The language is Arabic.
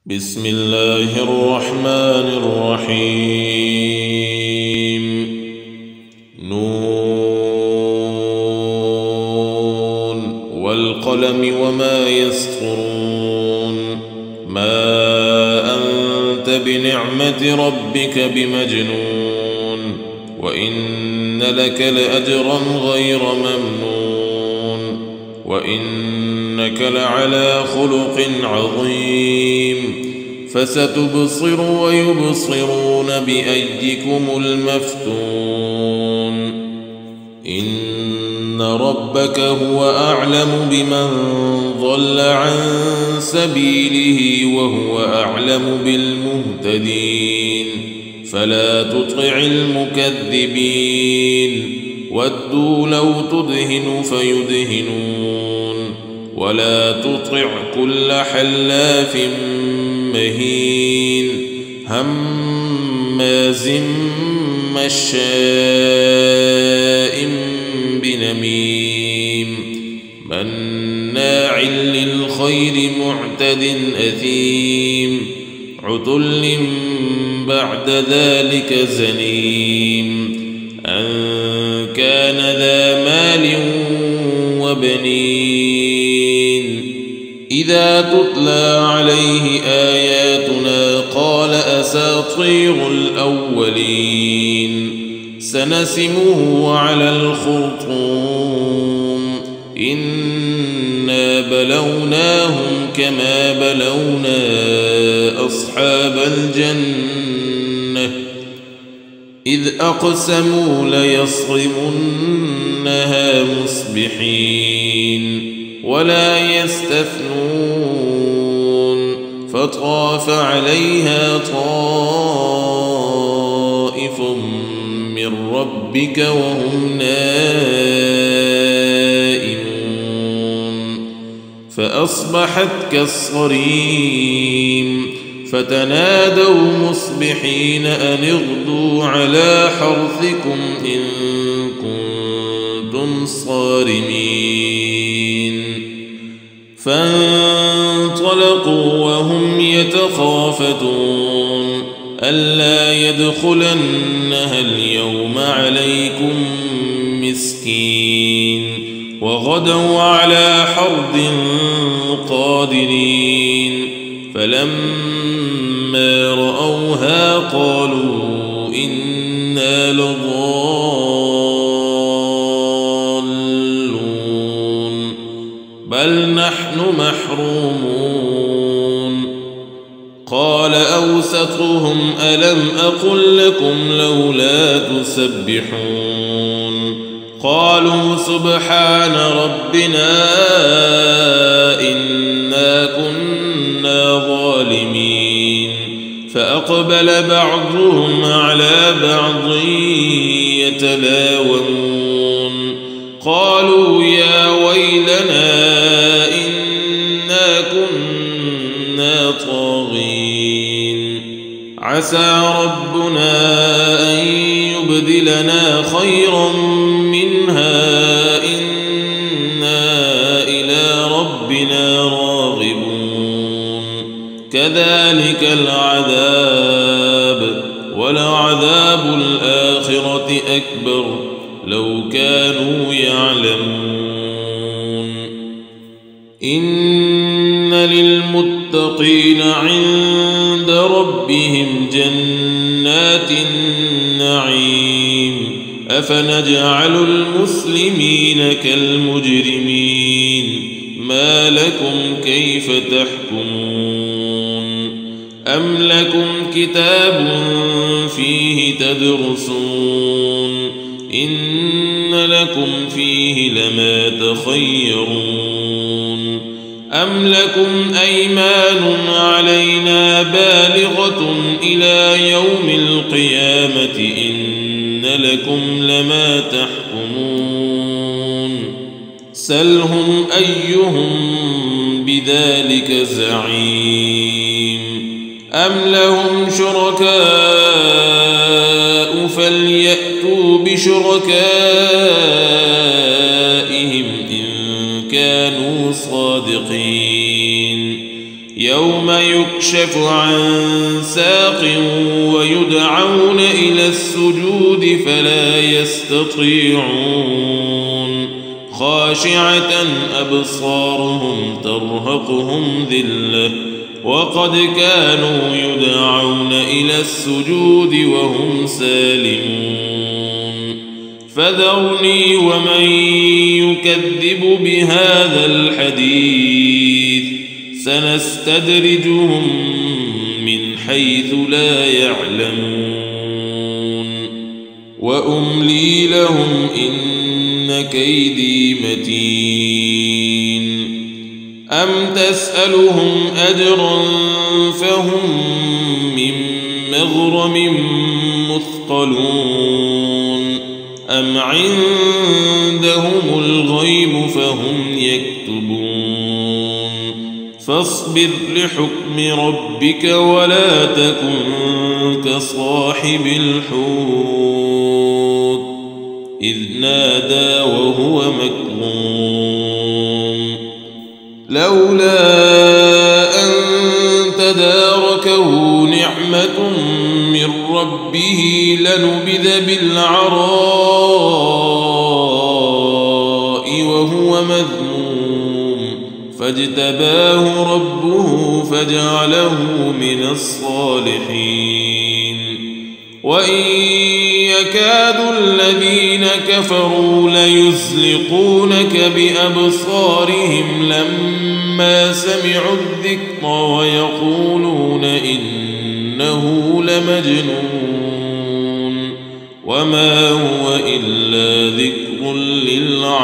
بسم الله الرحمن الرحيم. نون والقلم وما يسطرون. ما أنت بنعمة ربك بمجنون، وإن لك لأجرا غير ممنون، وإنك لعلى خلق عظيم. فستبصر ويبصرون بأيكم المفتون. إن ربك هو أعلم بمن ضل عن سبيله وهو أعلم بالمهتدين. فلا تطع المكذبين، ودوا لو تدهن فيدهنون. ولا تطع كل حلاف مهين هماز مشاء بنميم مناع للخير معتد أثيم عتل بعد ذلك زنيم أن كان ذا مال وبنين. إذا تتلى عليه آياتنا قال أساطير الأولين. سنسمه على الخرطوم. إنا بلوناهم كما بلونا أصحاب الجنة إذ أقسموا ليصرمنها مصبحين ولا يستثنون. فطاف عليها طائف من ربك وهم نائمون فأصبحت كالصريم. فتنادوا مصبحين أن اغدوا على حرثكم إن كنتم صارمين. فانطلقوا وهم يتخافتون ألا يدخلنها اليوم عليكم مسكين. وغدوا على حرد قادرين. فلما رأوها قالوا إنا لضالون بل نحن محرومون. قال أوسطهم ألم أقل لكم لولا تسبحون. قالوا سبحان ربنا إنا كنا ظالمين. فأقبل بعضهم على بعض يتلاومون. قالوا يا ويلنا إنا كنا طاغين. عسى ربنا أن يبدلنا خيرا منها إنا إلى ربنا راغبون. كذلك العذاب ولعذاب الآخرة أكبر لو كانوا يعلمون. إن للمتقين عند ربهم جنات النعيم. أفنجعل المسلمين كالمجرمين ما لكم كيف تحكمون. أم لكم كتاب فيه تدرسون إن لكم فيه لما تخيرون. أم لكم أيمان علينا بالغة إلى يوم القيامة إن لكم لما تحكمون. سلهم أيهم بذلك زعيم. أم لهم شركاء فليأتوا بشركائهم إن كانوا صادقين. يوم يكشف عن ساق ويدعون إلى السجود فلا يستطيعون خاشعة أبصارهم ترهقهم ذلة وقد كانوا يدعون إلى السجود وهم سالمون فذرني ومن يكذب بهذا الحديث سنستدرجهم من حيث لا يعلمون وأملي لهم إن كيدي متين أم تسألهم أجرا فهم من مغرم مثقلون أم عندهم الغيب فهم يكتبون فاصبر لحكم ربك ولا تكن كصاحب الحوت إذ نادى وهو مكظوم لولا أن تداركه نعمة من ربه لنبذ بالعراء وهو مذموم فاجتباه ربه فجعله من الصالحين وإن يكاد الذين كفروا ليزلقونك بأبصارهم لما سمعوا الذكر ويقولون إنه لمجنون وما هو إلا ذكر للعالمين.